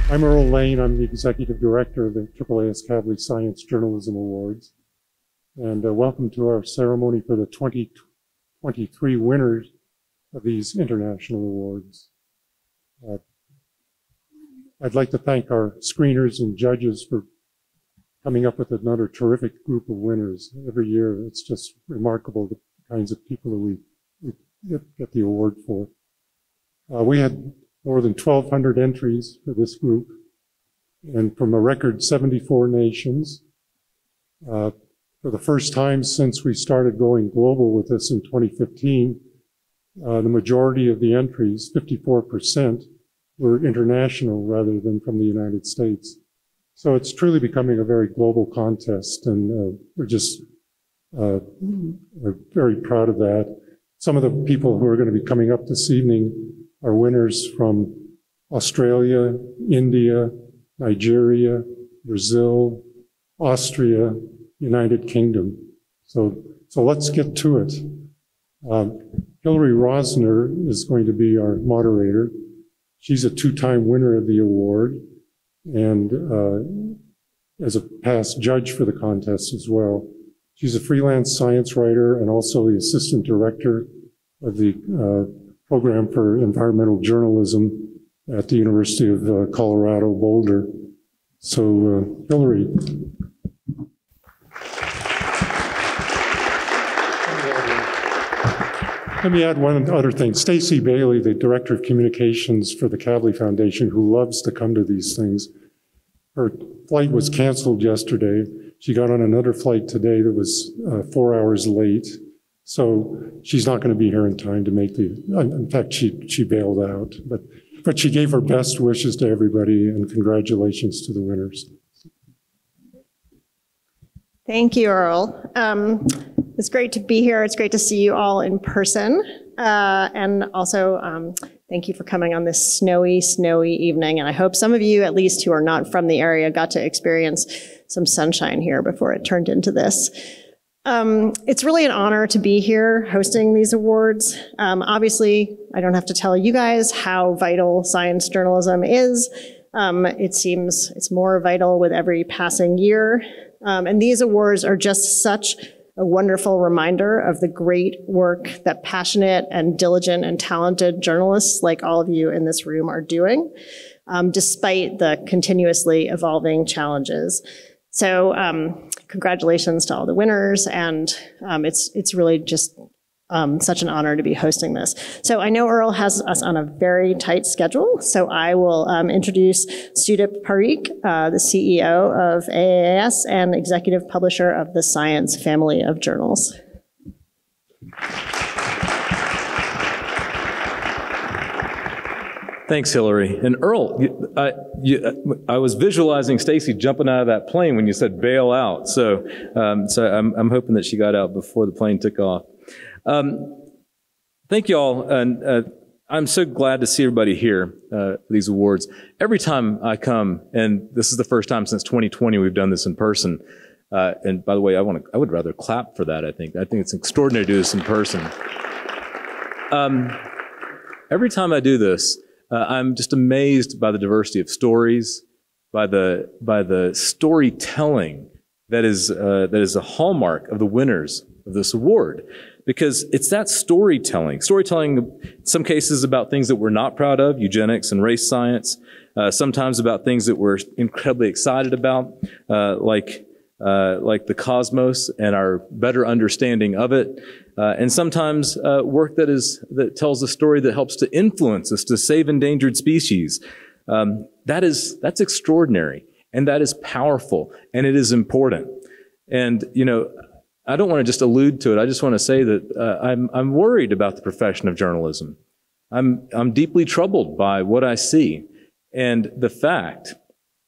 I'm Earl Lane. I'm the Executive Director of the AAAS Kavli Science Journalism Awards. And welcome to our ceremony for the 2023 winners of these international awards. I'd like to thank our screeners and judges for coming up with another terrific group of winners. Every year, it's just remarkable the kinds of people that we get the award for. We had more than 1,200 entries for this group, and from a record 74 nations. For the first time since we started going global with this in 2015, the majority of the entries, 54%, were international rather than from the United States. So it's truly becoming a very global contest, and we're just we're very proud of that. Some of the people who are going to be coming up this evening are winners from Australia, India, Nigeria, Brazil, Austria, United Kingdom. So let's get to it. Hillary Rosner is going to be our moderator. She's a two-time winner of the award and as a past judge for the contest as well. She's a freelance science writer and also the assistant director of the program for environmental journalism at the University of Colorado Boulder. So, Hillary. Let me add one other thing. Stacy Bailey, the Director of Communications for the Kavli Foundation, who loves to come to these things, her flight was canceled yesterday. She got on another flight today that was 4 hours late. So she's not going to be here in time to make the, in fact, she bailed out, but she gave her best wishes to everybody and congratulations to the winners. Thank you, Earl. It's great to be here. It's great to see you all in person. And also, thank you for coming on this snowy evening. And I hope some of you, at least who are not from the area, got to experience some sunshine here before it turned into this. It's really an honor to be here hosting these awards. Obviously, I don't have to tell you guys how vital science journalism is. It seems it's more vital with every passing year. And these awards are just such a wonderful reminder of the great work that passionate and diligent and talented journalists like all of you in this room are doing, despite the continuously evolving challenges. So congratulations to all the winners, and it's really just such an honor to be hosting this. So I know Earl has us on a very tight schedule, so I will introduce Sudip Parikh, the CEO of AAAS and executive publisher of the Science family of journals. Thanks, Hillary. And Earl, I was visualizing Stacy jumping out of that plane when you said bail out. So, I'm hoping that she got out before the plane took off. Thank you all. And I'm so glad to see everybody here for these awards. Every time I come, and this is the first time since 2020 we've done this in person. And by the way, I would rather clap for that, I think. I think it's extraordinary to do this in person. Every time I do this, I'm just amazed by the diversity of stories, by the storytelling that is a hallmark of the winners of this award, because it's that storytelling in some cases about things that we're not proud of, eugenics and race science, sometimes about things that we're incredibly excited about, like the cosmos and our better understanding of it. And sometimes work that tells a story that helps to influence us to save endangered species. That's extraordinary, and that is powerful, and it is important. And I don't want to just allude to it. I just want to say that I'm worried about the profession of journalism. I'm deeply troubled by what I see, and the fact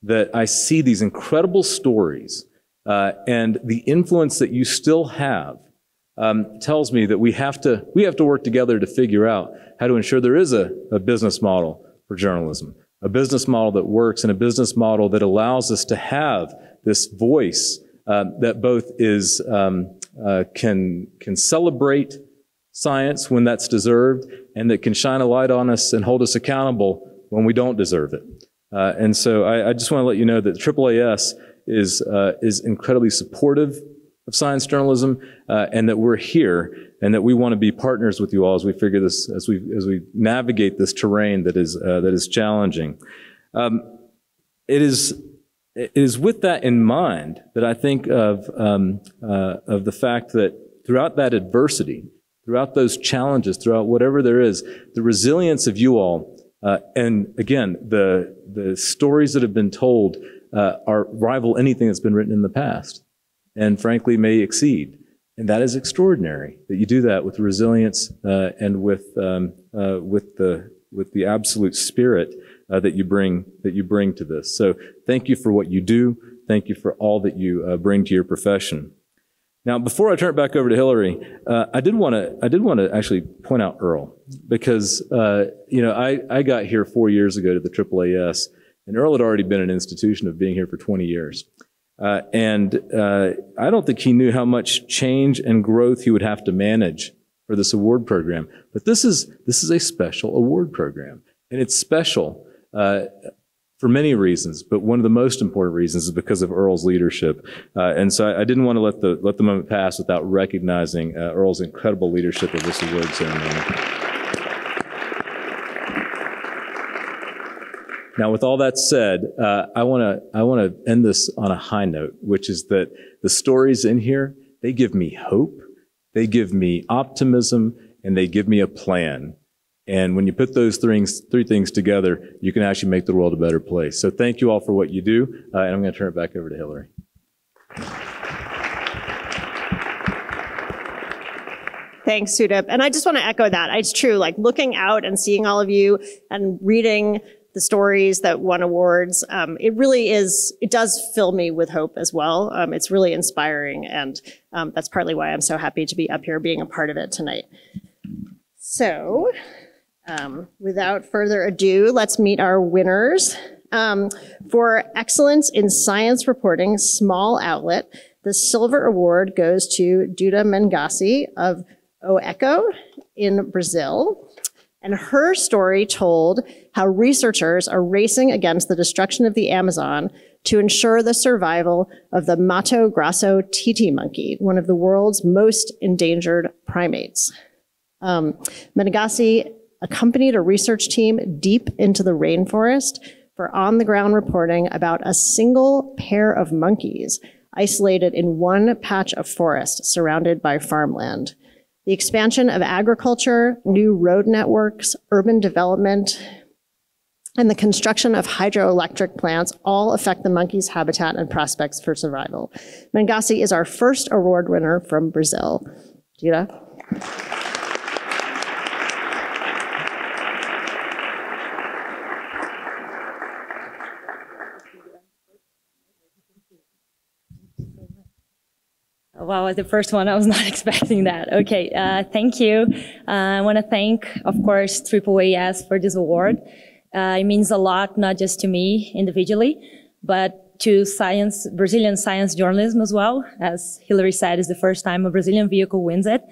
that I see these incredible stories and the influence that you still have. Tells me that we have to work together to figure out how to ensure there is a business model for journalism, a business model that works, and a business model that allows us to have this voice that both is can celebrate science when that's deserved, and that can shine a light on us and hold us accountable when we don't deserve it. And so I just want to let you know that AAAS is incredibly supportive of science journalism, and that we're here, and that we want to be partners with you all as we figure this, as we navigate this terrain that is challenging. It is with that in mind that I think of the fact that throughout that adversity, throughout those challenges, throughout whatever there is, the resilience of you all, and again, the stories that have been told rival anything that's been written in the past, and frankly may exceed. And that is extraordinary, that you do that with resilience and with the absolute spirit that you bring to this. So thank you for what you do. Thank you for all that you bring to your profession. Now, before I turn it back over to Hillary, I did want to actually point out Earl, because I got here 4 years ago to the AAAS, and Earl had already been an institution of being here for 20 years. And I don't think he knew how much change and growth he would have to manage for this award program. But this is a special award program, and it's special for many reasons. But one of the most important reasons is because of Earl's leadership. And so I didn't want to let the moment pass without recognizing Earl's incredible leadership of this award ceremony. Now, with all that said, I want to end this on a high note, which is that the stories in here, they give me hope, they give me optimism, and they give me a plan. And when you put those three things together, you can actually make the world a better place. So thank you all for what you do, and I'm going to turn it back over to Hillary. Thanks, Sudip. And I just want to echo that. It's true, like looking out and seeing all of you and reading the stories that won awards, it does fill me with hope as well. It's really inspiring, and that's partly why I'm so happy to be up here being a part of it tonight. So, without further ado, let's meet our winners. For excellence in science reporting, small outlet, the silver award goes to Duda Mengasi of OECO in Brazil. And her story told how researchers are racing against the destruction of the Amazon to ensure the survival of the Mato Grosso titi monkey, one of the world's most endangered primates. Menegasi accompanied a research team deep into the rainforest for on-the-ground reporting about a single pair of monkeys isolated in one patch of forest surrounded by farmland. The expansion of agriculture, new road networks, urban development, and the construction of hydroelectric plants all affect the monkey's habitat and prospects for survival. Mengasi is our first award winner from Brazil. Gita? Wow, the first one, I was not expecting that. Okay, thank you. I want to thank, of course, AAAS for this award. It means a lot, not just to me individually, but to Brazilian science journalism as well. As Hillary said, it's the first time a Brazilian vehicle wins it.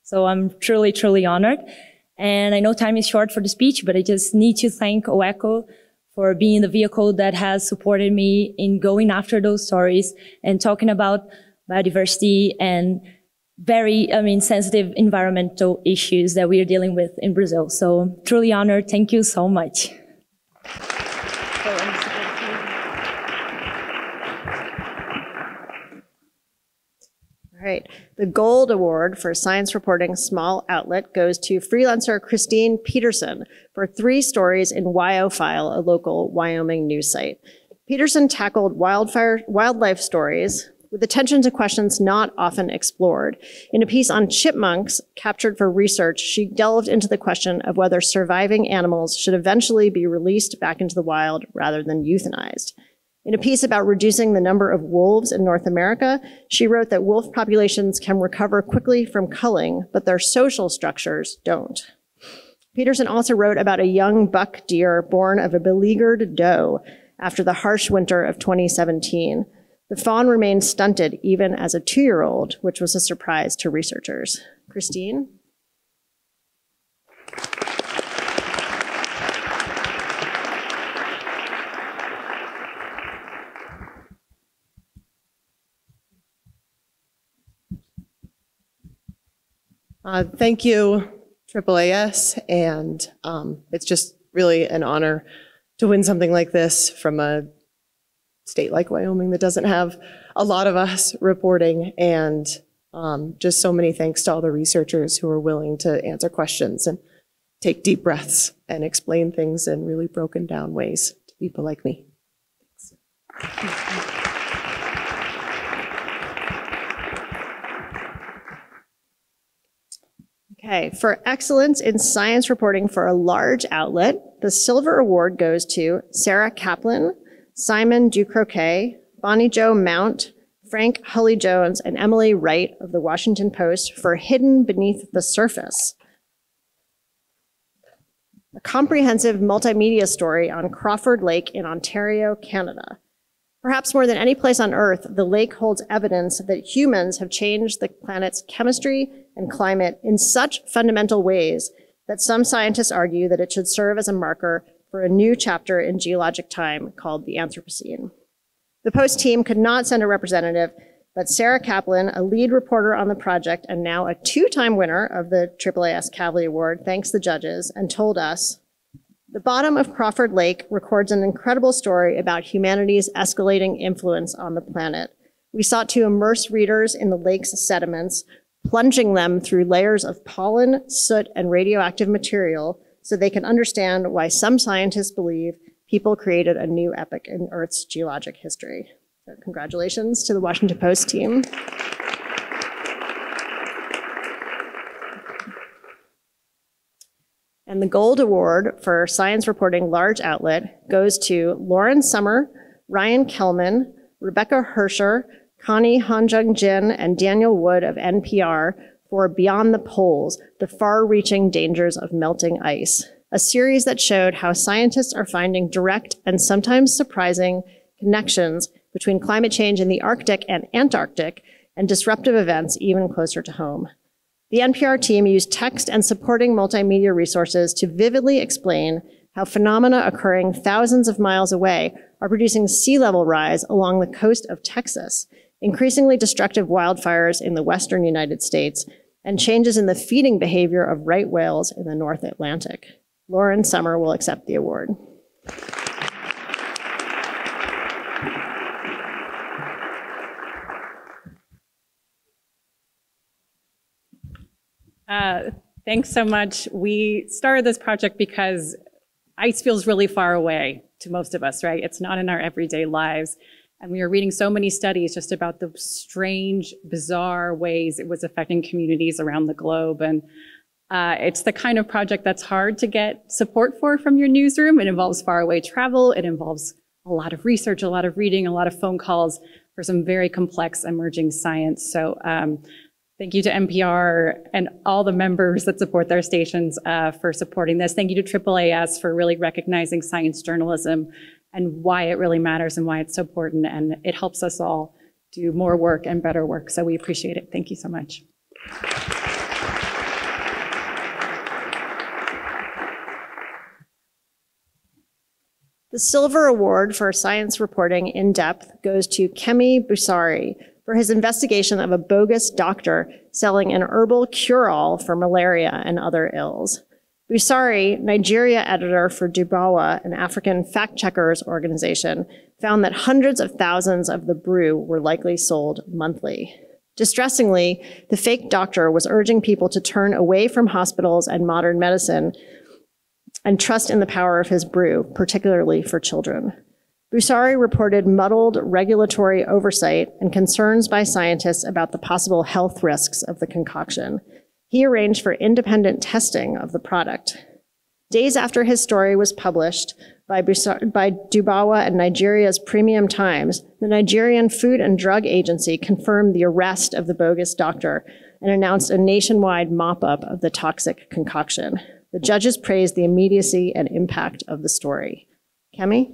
So I'm truly, truly honored. And I know time is short for the speech, but I just need to thank OECO for being the vehicle that has supported me in going after those stories and talking about biodiversity and very, sensitive environmental issues that we are dealing with in Brazil. So truly honored. Thank you so much. All right. The Gold Award for Science Reporting Small Outlet goes to freelancer Christine Peterson for 3 stories in WyoFile, a local Wyoming news site. Peterson tackled wildlife stories with attention to questions not often explored. In a piece on chipmunks captured for research, she delved into the question of whether surviving animals should eventually be released back into the wild rather than euthanized. In a piece about reducing the number of wolves in North America, she wrote that wolf populations can recover quickly from culling, but their social structures don't. Peterson also wrote about a young buck deer born of a beleaguered doe after the harsh winter of 2017. The fawn remained stunted even as a 2-year-old, which was a surprise to researchers. Christine? Thank you, AAAS, and it's just really an honor to win something like this from a state like Wyoming that doesn't have a lot of us reporting, and just so many thanks to all the researchers who are willing to answer questions and take deep breaths and explain things in really broken down ways to people like me. Thanks. Okay, for excellence in science reporting for a large outlet, the Silver Award goes to Sarah Kaplan, Simon Ducroquet, Bonnie Jo Mount, Frank Hulley-Jones, and Emily Wright of the Washington Post for Hidden Beneath the Surface, a comprehensive multimedia story on Crawford Lake in Ontario, Canada. Perhaps more than any place on Earth, the lake holds evidence that humans have changed the planet's chemistry and climate in such fundamental ways that some scientists argue that it should serve as a marker for a new chapter in geologic time called the Anthropocene. The Post team could not send a representative, but Sarah Kaplan, a lead reporter on the project and now a two-time winner of the AAAS Kavli Award, thanks the judges and told us, "The bottom of Crawford Lake records an incredible story about humanity's escalating influence on the planet. We sought to immerse readers in the lake's sediments, plunging them through layers of pollen, soot, and radioactive material so they can understand why some scientists believe people created a new epoch in Earth's geologic history." So congratulations to the Washington Post team. And the Gold Award for Science Reporting Large Outlet goes to Lauren Summer, Ryan Kellman, Rebecca Hersher, Connie Hanjung Jin, and Daniel Wood of NPR for Beyond the Poles, the Far-Reaching Dangers of Melting Ice, a series that showed how scientists are finding direct and sometimes surprising connections between climate change in the Arctic and Antarctic and disruptive events even closer to home. The NPR team used text and supporting multimedia resources to vividly explain how phenomena occurring thousands of miles away are producing sea level rise along the coast of Texas, increasingly destructive wildfires in the western United States, and changes in the feeding behavior of right whales in the North Atlantic. Lauren Summer will accept the award. Thanks so much. We started this project because ice feels really far away to most of us, right? It's not in our everyday lives. And we were reading so many studies just about the strange, bizarre ways it was affecting communities around the globe. And it's the kind of project that's hard to get support for from your newsroom. It involves faraway travel. It involves a lot of research, a lot of reading, a lot of phone calls for some very complex emerging science. So thank you to NPR and all the members that support their stations for supporting this. Thank you to AAAS for really recognizing science journalism and why it really matters and why it's so important. And it helps us all do more work and better work. So we appreciate it. Thank you so much. The Silver Award for Science Reporting in Depth goes to Kemi Busari for his investigation of a bogus doctor selling an herbal cure-all for malaria and other ills. Busari, Nigeria editor for Dubawa, an African fact-checkers organization, found that hundreds of thousands of the brew were likely sold monthly. Distressingly, the fake doctor was urging people to turn away from hospitals and modern medicine and trust in the power of his brew, particularly for children. Busari reported muddled regulatory oversight and concerns by scientists about the possible health risks of the concoction. He arranged for independent testing of the product. Days after his story was published by Dubawa and Nigeria's Premium Times, the Nigerian Food and Drug Agency confirmed the arrest of the bogus doctor and announced a nationwide mop-up of the toxic concoction. The judges praised the immediacy and impact of the story. Kemi?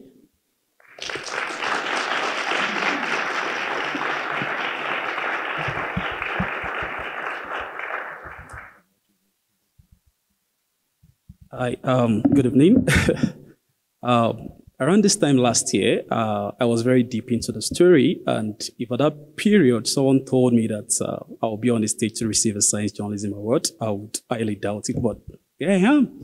Hi, good evening. around this time last year, I was very deep into the story. And if at that period someone told me that I'll be on the stage to receive a Science Journalism Award, I would highly doubt it. But here I am.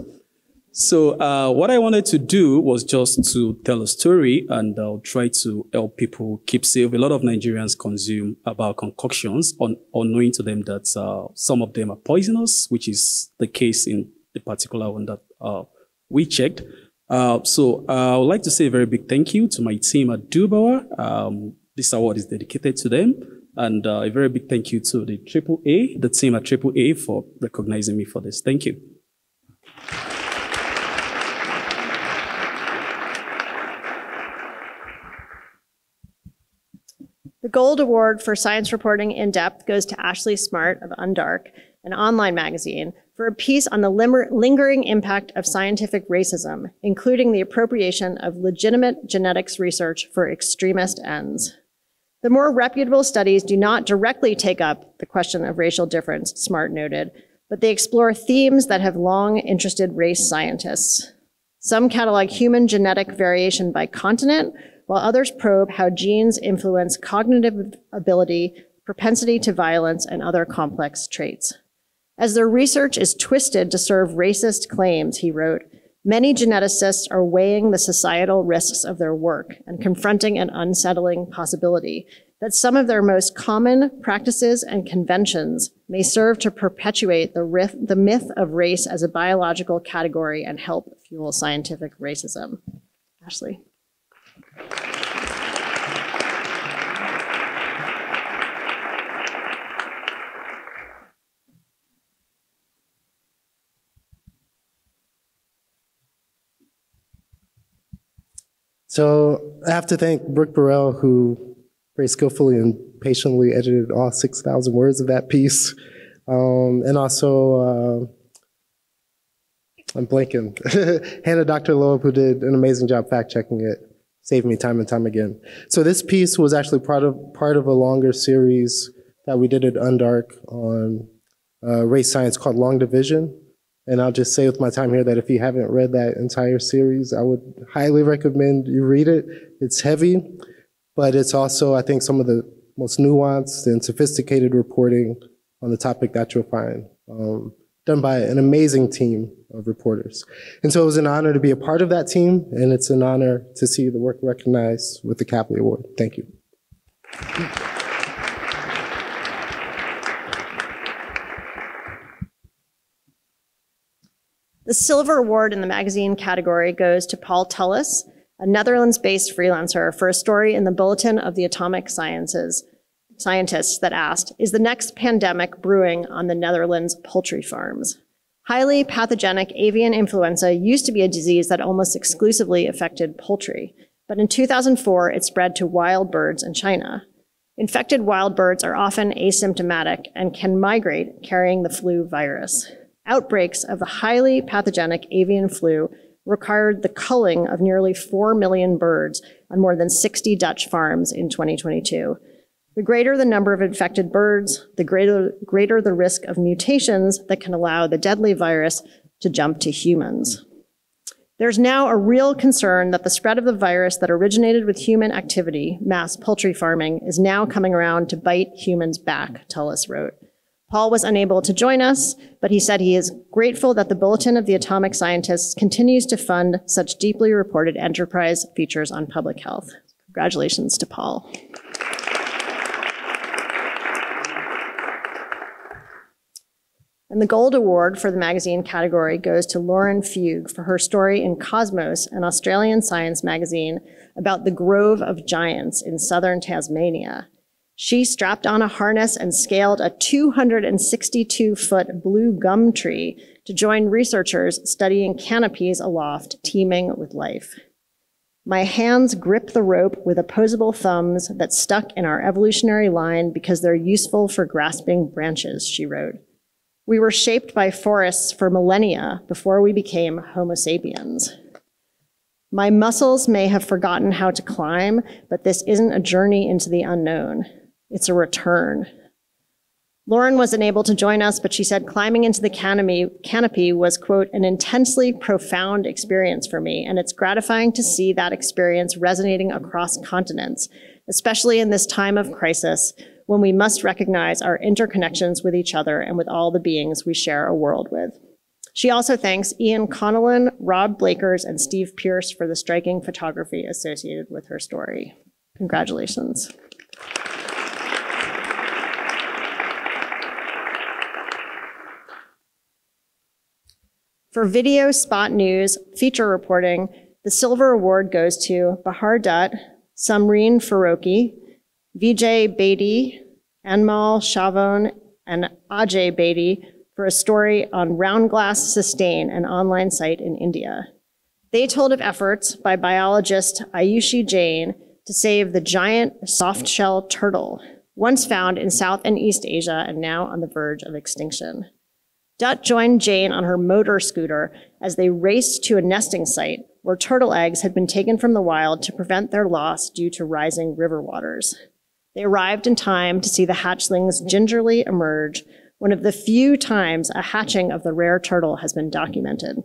So what I wanted to do was just to tell a story, and I'll try to help people keep safe. A lot of Nigerians consume herbal concoctions, unknowing to them that some of them are poisonous, which is the case in the particular one that we checked. So I would like to say a very big thank you to my team at Dubawa. This award is dedicated to them. And a very big thank you to the AAA, the team at AAA, for recognizing me for this. Thank you. The Gold Award for Science Reporting in Depth goes to Ashley Smart of Undark, an online magazine, for a piece on the lingering impact of scientific racism, including the appropriation of legitimate genetics research for extremist ends. The more reputable studies do not directly take up the question of racial difference, Smart noted, but they explore themes that have long interested race scientists. Some catalog human genetic variation by continent, while others probe how genes influence cognitive ability, propensity to violence, and other complex traits. As their research is twisted to serve racist claims, he wrote, many geneticists are weighing the societal risks of their work and confronting an unsettling possibility that some of their most common practices and conventions may serve to perpetuate the myth of race as a biological category and help fuel scientific racism. Ashley. So I have to thank Brooke Burrell, who very skillfully and patiently edited all 6,000 words of that piece. And also, I'm blanking, Hannah Dr. Loeb, who did an amazing job fact-checking it, saved me time and time again. So this piece was actually part of a longer series that we did at Undark on race science called Long Division. And I'll just say with my time here that if you haven't read that entire series, I would highly recommend you read it. It's heavy, but it's also, I think, some of the most nuanced and sophisticated reporting on the topic that you'll find, done by an amazing team of reporters. And so it was an honor to be a part of that team, and it's an honor to see the work recognized with the Kavli Award. Thank you. The Silver Award in the magazine category goes to Paul Tullis, a Netherlands-based freelancer, for a story in the Bulletin of the Atomic Scientists that asked, is the next pandemic brewing on the Netherlands poultry farms? Highly pathogenic avian influenza used to be a disease that almost exclusively affected poultry, but in 2004, it spread to wild birds in China. Infected wild birds are often asymptomatic and can migrate carrying the flu virus. Outbreaks of the highly pathogenic avian flu required the culling of nearly 4 million birds on more than 60 Dutch farms in 2022. The greater the number of infected birds, the greater the risk of mutations that can allow the deadly virus to jump to humans. There's now a real concern that the spread of the virus that originated with human activity, mass poultry farming, is now coming around to bite humans back, Tullis wrote. Paul was unable to join us, but he said he is grateful that the Bulletin of the Atomic Scientists continues to fund such deeply reported enterprise features on public health. Congratulations to Paul. And the Gold Award for the magazine category goes to Lauren Fugue for her story in Cosmos, an Australian science magazine about the Grove of Giants in southern Tasmania. She strapped on a harness and scaled a 262-foot blue gum tree to join researchers studying canopies aloft, teeming with life. My hands grip the rope with opposable thumbs that stuck in our evolutionary line because they're useful for grasping branches, she wrote. We were shaped by forests for millennia before we became Homo sapiens. My muscles may have forgotten how to climb, but this isn't a journey into the unknown. It's a return. Lauren was unable to join us, but she said climbing into the canopy was, quote, an intensely profound experience for me, and it's gratifying to see that experience resonating across continents, especially in this time of crisis when we must recognize our interconnections with each other and with all the beings we share a world with. She also thanks Ian Connellan, Rob Blakers, and Steve Pierce for the striking photography associated with her story. Congratulations. For video spot news feature reporting, the Silver Award goes to Bahar Dutt, Samreen Faroki, Vijay Bedi, Anmal Shavon, and Ajay Bedi for a story on Round Glass Sustain, an online site in India. They told of efforts by biologist Ayushi Jain to save the giant soft-shell turtle, once found in South and East Asia and now on the verge of extinction. Dutt joined Jane on her motor scooter as they raced to a nesting site where turtle eggs had been taken from the wild to prevent their loss due to rising river waters. They arrived in time to see the hatchlings gingerly emerge, one of the few times a hatching of the rare turtle has been documented.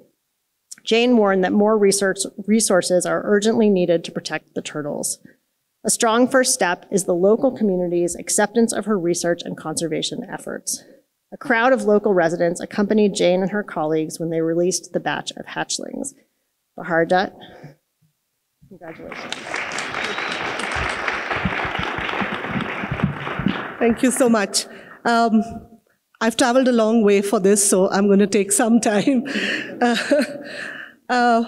Jane warned that more resources are urgently needed to protect the turtles. A strong first step is the local community's acceptance of her research and conservation efforts. A crowd of local residents accompanied Jane and her colleagues when they released the batch of hatchlings. Bahar Dutt, congratulations. Thank you so much. I've traveled a long way for this, so I'm going to take some time.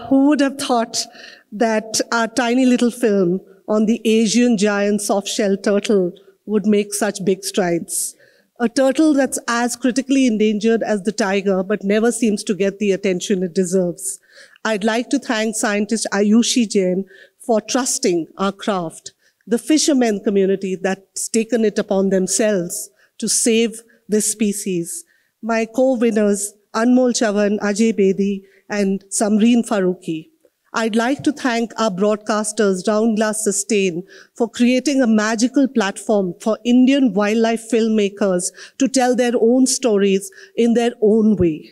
Who would have thought that our tiny little film on the Asian giant soft-shell turtle would make such big strides? A turtle that's as critically endangered as the tiger, but never seems to get the attention it deserves. I'd like to thank scientist Ayushi Jain for trusting our craft, the fishermen community that's taken it upon themselves to save this species, my co-winners, Anmol Chavan, Ajay Bedi, and Samreen Faruqi. I'd like to thank our broadcasters, Round Glass Sustain, for creating a magical platform for Indian wildlife filmmakers to tell their own stories in their own way.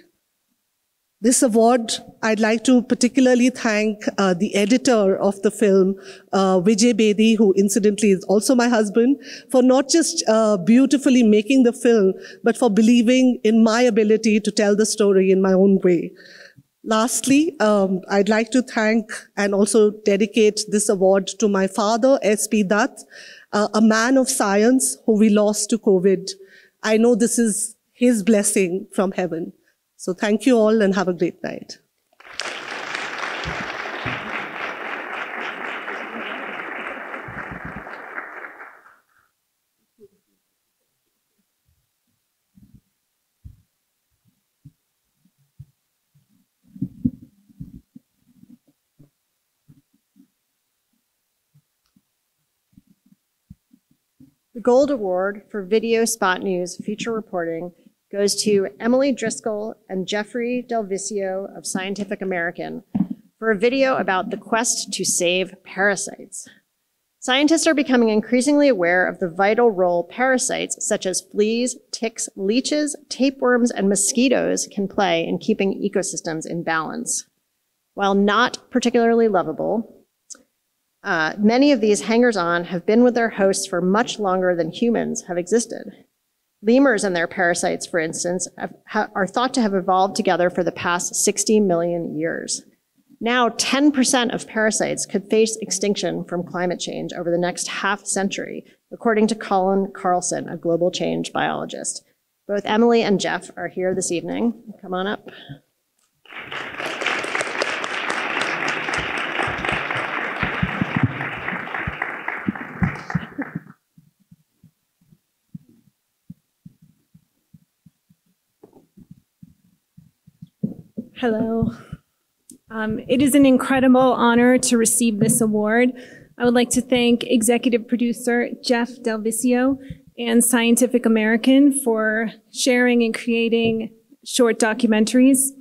This award, I'd like to particularly thank the editor of the film, Vijay Bedi, who incidentally is also my husband, for not just beautifully making the film, but for believing in my ability to tell the story in my own way. Lastly, I'd like to thank and also dedicate this award to my father, S.P. Dutt, a man of science who we lost to COVID. I know this is his blessing from heaven. So thank you all and have a great night. The Gold Award for Video Spot News feature reporting goes to Emily Driscoll and Jeffrey Delvisio of Scientific American for a video about the quest to save parasites. Scientists are becoming increasingly aware of the vital role parasites such as fleas, ticks, leeches, tapeworms, and mosquitoes can play in keeping ecosystems in balance. While not particularly lovable, many of these hangers-on have been with their hosts for much longer than humans have existed. Lemurs and their parasites, for instance, are thought to have evolved together for the past 60 million years. Now, 10% of parasites could face extinction from climate change over the next half century, according to Colin Carlson, a global change biologist. Both Emily and Jeff are here this evening. Come on up. Hello. It is an incredible honor to receive this award. I would like to thank executive producer Jeff Delvisio and Scientific American for sharing and creating short documentaries.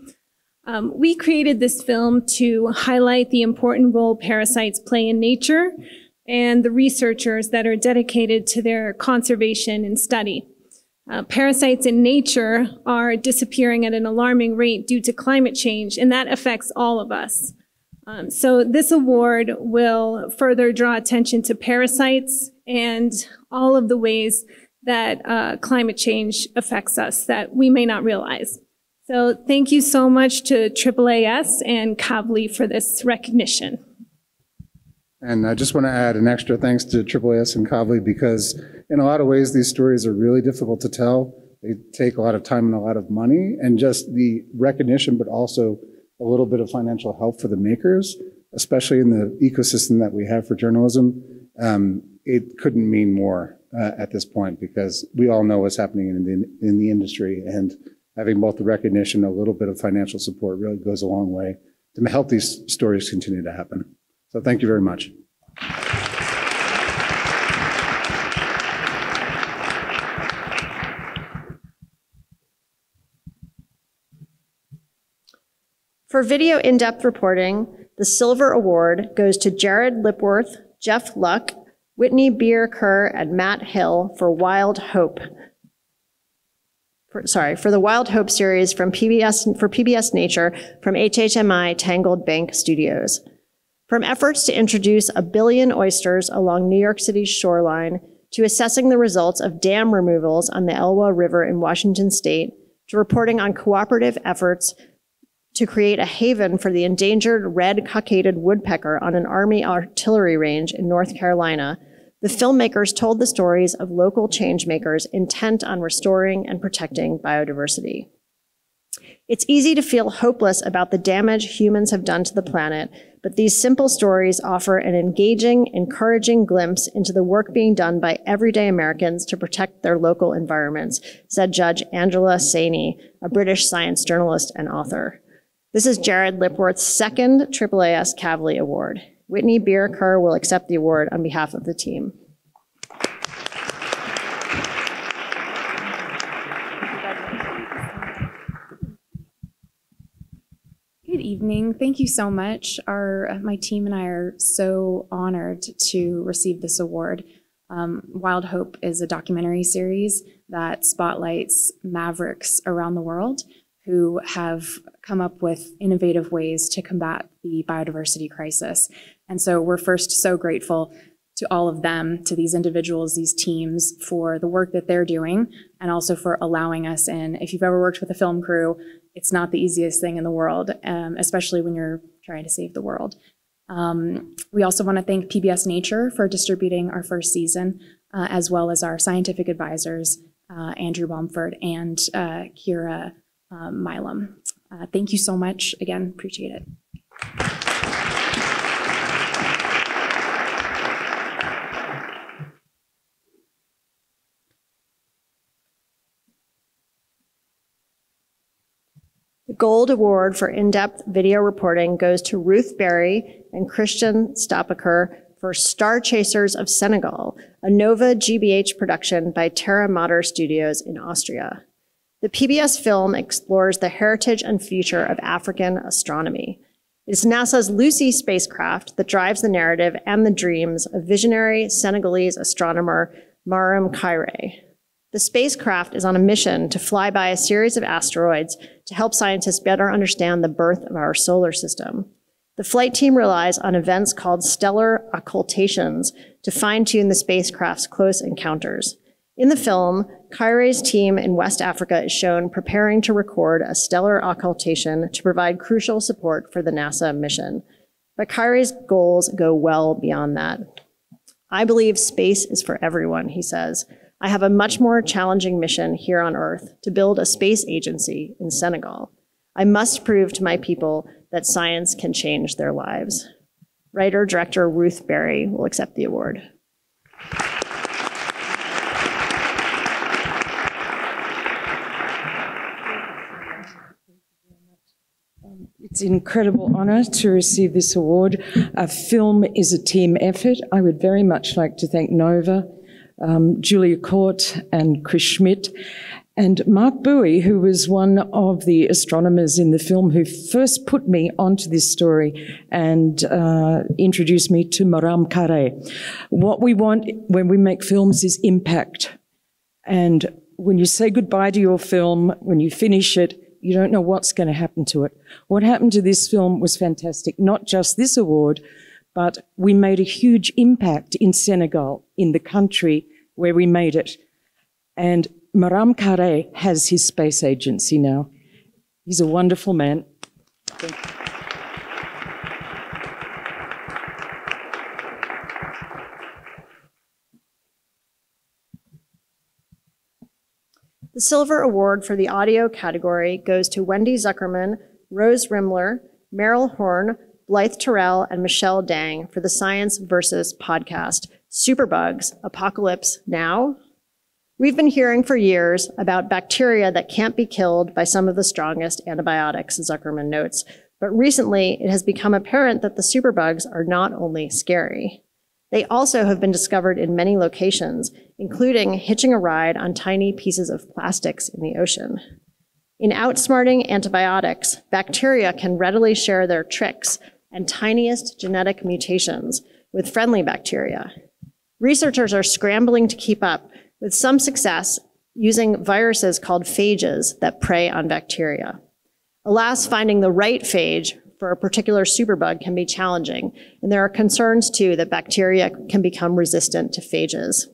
We created this film to highlight the important role parasites play in nature and the researchers that are dedicated to their conservation and study. Parasites in nature are disappearing at an alarming rate due to climate change, and that affects all of us. So this award will further draw attention to parasites and all of the ways that climate change affects us that we may not realize. So thank you so much to AAAS and Kavli for this recognition. And I just want to add an extra thanks to AAAS and Kavli because in a lot of ways, these stories are really difficult to tell. They take a lot of time and a lot of money and just the recognition, but also a little bit of financial help for the makers, especially in the ecosystem that we have for journalism. It couldn't mean more at this point because we all know what's happening in the industry, and having both the recognition and a little bit of financial support really goes a long way to help these stories continue to happen. So thank you very much. For video in-depth reporting, the Silver Award goes to Jared Lipworth, Jeff Luck, Whitney Beer Kerr, and Matt Hill for Wild Hope. For the Wild Hope series from PBS Nature from HHMI Tangled Bank Studios. From efforts to introduce 1 billion oysters along New York City's shoreline, to assessing the results of dam removals on the Elwha River in Washington state, to reporting on cooperative efforts to create a haven for the endangered red-cockaded woodpecker on an Army artillery range in North Carolina, the filmmakers told the stories of local changemakers intent on restoring and protecting biodiversity. It's easy to feel hopeless about the damage humans have done to the planet, but these simple stories offer an engaging, encouraging glimpse into the work being done by everyday Americans to protect their local environments, said Judge Angela Saini, a British science journalist and author. This is Jared Lipworth's second AAAS Kavli Award. Whitney Beer Kerr will accept the award on behalf of the team. Good evening. Thank you so much. My team and I are so honored to receive this award. Wild Hope is a documentary series that spotlights mavericks around the world who have come up with innovative ways to combat the biodiversity crisis. And so we're first so grateful to all of them, to these individuals, these teams, for the work that they're doing, and also for allowing us in. If you've ever worked with a film crew, it's not the easiest thing in the world, especially when you're trying to save the world. We also want to thank PBS Nature for distributing our first season, as well as our scientific advisors, Andrew Baumford and Kira Milam. Thank you so much. Again, appreciate it. The Gold Award for in-depth video reporting goes to Ruth Berry and Christian Stopaker for Star Chasers of Senegal, a Nova GBH production by Terra Mater Studios in Austria. The PBS film explores the heritage and future of African astronomy. It is NASA's Lucy spacecraft that drives the narrative and the dreams of visionary Senegalese astronomer Mariam Kairé. The spacecraft is on a mission to fly by a series of asteroids to help scientists better understand the birth of our solar system. The flight team relies on events called stellar occultations to fine-tune the spacecraft's close encounters. In the film, Kairé's team in West Africa is shown preparing to record a stellar occultation to provide crucial support for the NASA mission. But Kairé's goals go well beyond that. I believe space is for everyone, he says. I have a much more challenging mission here on Earth to build a space agency in Senegal. I must prove to my people that science can change their lives. Writer-director Ruth Berry will accept the award. It's an incredible honour to receive this award. A film is a team effort. I would very much like to thank Nova, Julia Court and Chris Schmidt, and Mark Bowie, who was one of the astronomers in the film who first put me onto this story and introduced me to Mariam Kairé. What we want when we make films is impact. And when you say goodbye to your film, when you finish it, you don't know what's going to happen to it. What happened to this film was fantastic. Not just this award, but we made a huge impact in Senegal, in the country where we made it. And Maram Kare has his space agency now. He's a wonderful man. Thank you. The Silver Award for the audio category goes to Wendy Zuckerman, Rose Rimler, Meryl Horn, Blythe Terrell, and Michelle Dang for the Science Versus podcast, Superbugs, Apocalypse Now? We've been hearing for years about bacteria that can't be killed by some of the strongest antibiotics, Zuckerman notes, but recently it has become apparent that the superbugs are not only scary. They also have been discovered in many locations, including hitching a ride on tiny pieces of plastics in the ocean. In outsmarting antibiotics, bacteria can readily share their tricks and tiniest genetic mutations with friendly bacteria. Researchers are scrambling to keep up, with some success using viruses called phages that prey on bacteria. Alas, finding the right phage for a particular superbug can be challenging, and there are concerns too that bacteria can become resistant to phages.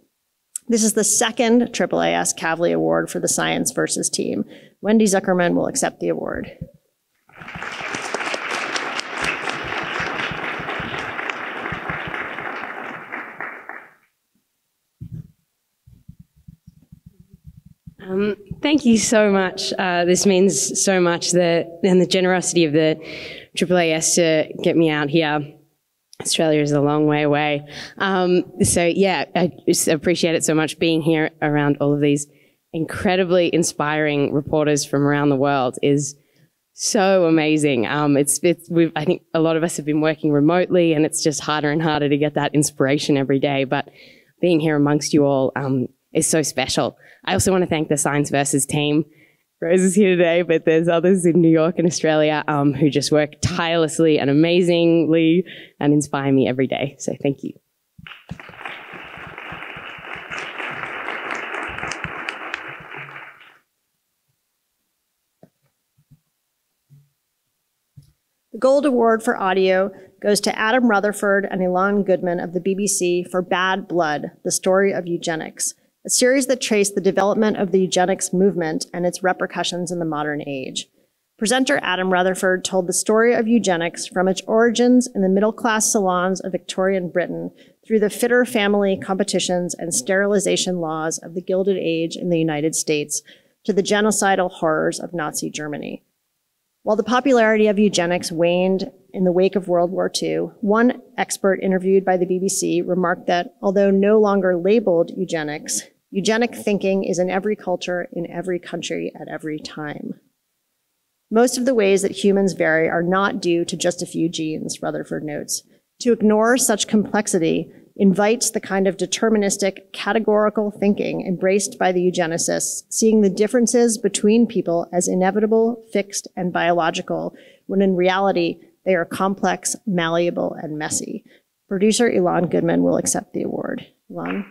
This is the second AAAS Kavli Award for the Science Versus team. Wendy Zuckerman will accept the award. Thank you so much. This means so much, and the generosity of the AAAS to get me out here. Australia is a long way away. So yeah, I just appreciate it so much being here around all of these incredibly inspiring reporters from around the world is so amazing. I think a lot of us have been working remotely and it's just harder and harder to get that inspiration every day, but being here amongst you all is so special. I also want to thank the Science Versus team. Rose is here today, but there's others in New York and Australia who just work tirelessly and amazingly and inspire me every day. So thank you. The Gold Award for Audio goes to Adam Rutherford and Ilan Goodman of the BBC for Bad Blood, The Story of Eugenics, a series that traced the development of the eugenics movement and its repercussions in the modern age. Presenter Adam Rutherford told the story of eugenics from its origins in the middle-class salons of Victorian Britain through the fitter family competitions and sterilization laws of the Gilded Age in the United States to the genocidal horrors of Nazi Germany. While the popularity of eugenics waned in the wake of World War II, one expert interviewed by the BBC remarked that although no longer labeled eugenics, eugenic thinking is in every culture, in every country, at every time. Most of the ways that humans vary are not due to just a few genes, Rutherford notes. To ignore such complexity invites the kind of deterministic, categorical thinking embraced by the eugenicists, seeing the differences between people as inevitable, fixed, and biological, when in reality, they are complex, malleable, and messy. Producer Ilan Goodman will accept the award. Ilan.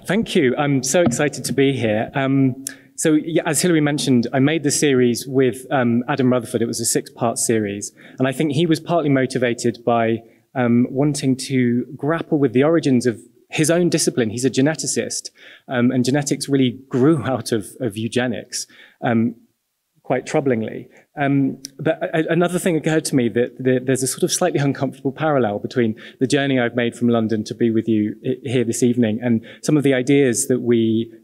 Thank you. I'm so excited to be here. So yeah, as Hilary mentioned, I made the series with Adam Rutherford. It was a 6-part series. And I think he was partly motivated by wanting to grapple with the origins of his own discipline. He's a geneticist, and genetics really grew out of eugenics, quite troublingly. But another thing occurred to me that there's a sort of slightly uncomfortable parallel between the journey I've made from London to be with you here this evening and some of the ideas that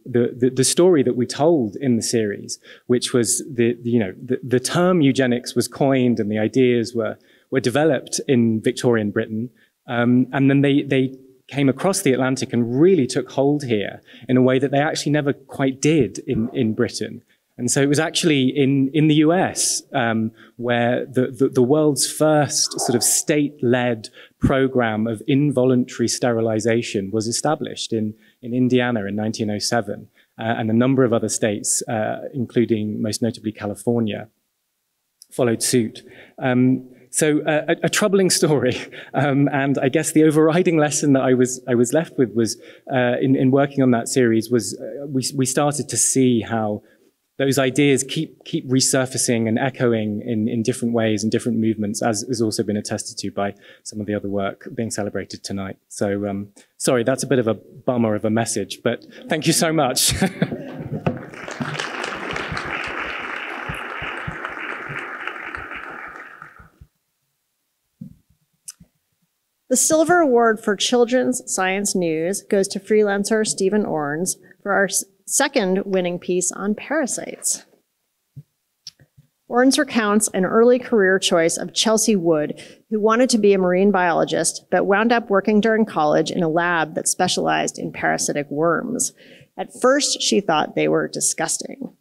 the story that we told in the series, which was the term eugenics was coined and the ideas were developed in Victorian Britain. And then they came across the Atlantic and really took hold here in a way that they actually never quite did in Britain. And so it was actually in the US where the world's first sort of state-led program of involuntary sterilization was established in Indiana in 1907, and a number of other states, including most notably California. followed suit. So a troubling story, and I guess the overriding lesson that I was left with was in working on that series was we started to see how those ideas keep resurfacing and echoing in different ways and different movements, as has also been attested to by some of the other work being celebrated tonight. So sorry, that's a bit of a bummer of a message, but thank you so much. The Silver Award for Children's Science News goes to freelancer Stephen Orns for our second winning piece on parasites. Orns recounts an early career choice of Chelsea Wood, who wanted to be a marine biologist, but wound up working during college in a lab that specialized in parasitic worms. At first, she thought they were disgusting.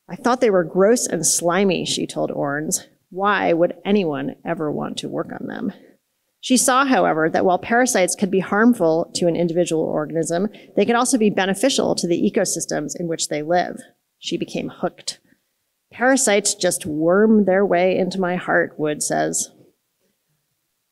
I thought they were gross and slimy, she told Orns. Why would anyone ever want to work on them? She saw, however, that while parasites could be harmful to an individual organism, they could also be beneficial to the ecosystems in which they live. She became hooked. Parasites just worm their way into my heart, Wood says.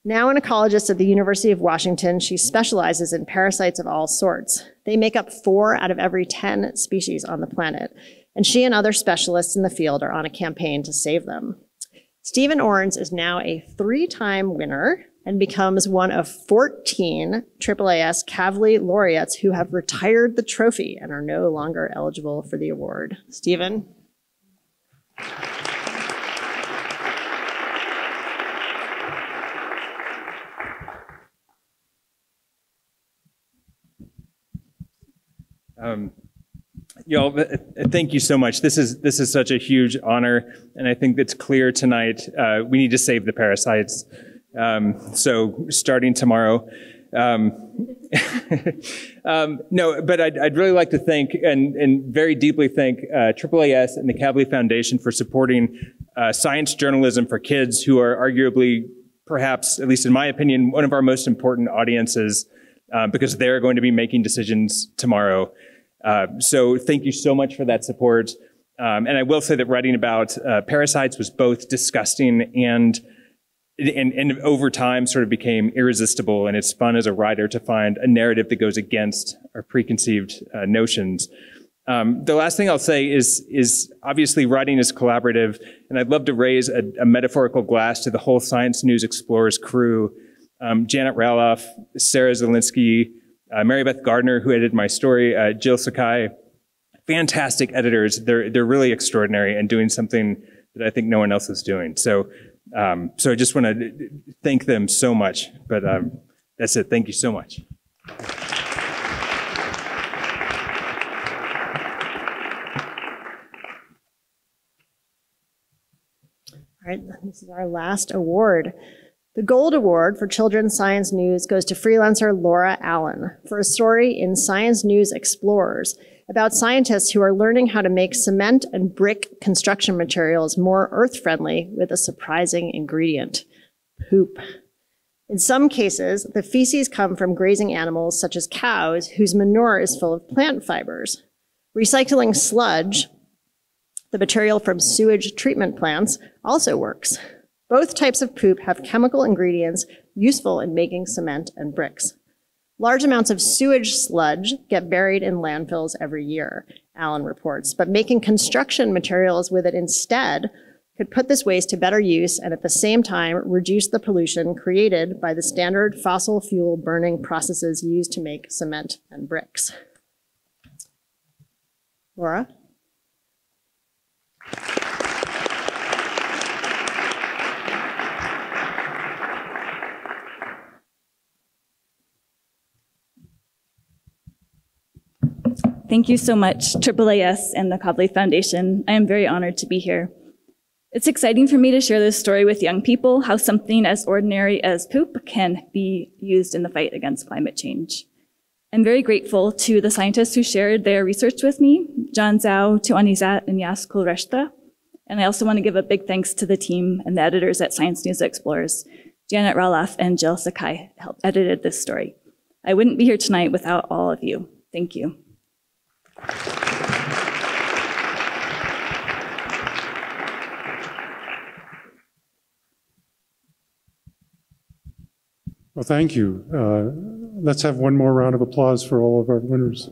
Now an ecologist at the University of Washington, she specializes in parasites of all sorts. They make up 4 out of every 10 species on the planet, and she and other specialists in the field are on a campaign to save them. Stephen Orns is now a 3-time winner and becomes one of 14 AAAS Kavli laureates who have retired the trophy and are no longer eligible for the award. Stephen? Thank you so much. This is such a huge honor, and I think it's clear tonight we need to save the parasites. So starting tomorrow. No, but I'd really like to thank and very deeply thank AAAS and the Kavli Foundation for supporting science journalism for kids who are arguably, perhaps, at least in my opinion, one of our most important audiences because they're going to be making decisions tomorrow. So thank you so much for that support. And I will say that writing about parasites was both disgusting and over time sort of became irresistible, and it's fun as a writer to find a narrative that goes against our preconceived notions. The last thing I'll say is obviously writing is collaborative, and I'd love to raise a metaphorical glass to the whole Science News Explorers crew. Janet Raloff, Sarah Zielinski, Mary Beth Gardner, who edited my story, Jill Sakai, fantastic editors. They're really extraordinary and doing something that I think no one else is doing. So I just want to thank them so much, but that's it. Thank you so much. All right, this is our last award. The Gold Award for Children's Science News goes to freelancer Laura Allen for a story in Science News Explorers about scientists who are learning how to make cement and brick construction materials more earth-friendly with a surprising ingredient: poop. In some cases, the feces come from grazing animals such as cows whose manure is full of plant fibers. Recycling sludge, the material from sewage treatment plants, also works. Both types of poop have chemical ingredients useful in making cement and bricks. Large amounts of sewage sludge get buried in landfills every year, Allen reports, but making construction materials with it instead could put this waste to better use and at the same time reduce the pollution created by the standard fossil fuel burning processes used to make cement and bricks. Laura? Thank you so much, AAAS and the Kavli Foundation. I am very honored to be here. It's exciting for me to share this story with young people, how something as ordinary as poop can be used in the fight against climate change. I'm very grateful to the scientists who shared their research with me, John Zhao, Tuanizat, and Yas Kulreshta. And I also want to give a big thanks to the team and the editors at Science News Explorers. Janet Raloff and Jill Sakai helped edited this story. I wouldn't be here tonight without all of you. Thank you. Well, thank you. Let's have one more round of applause for all of our winners.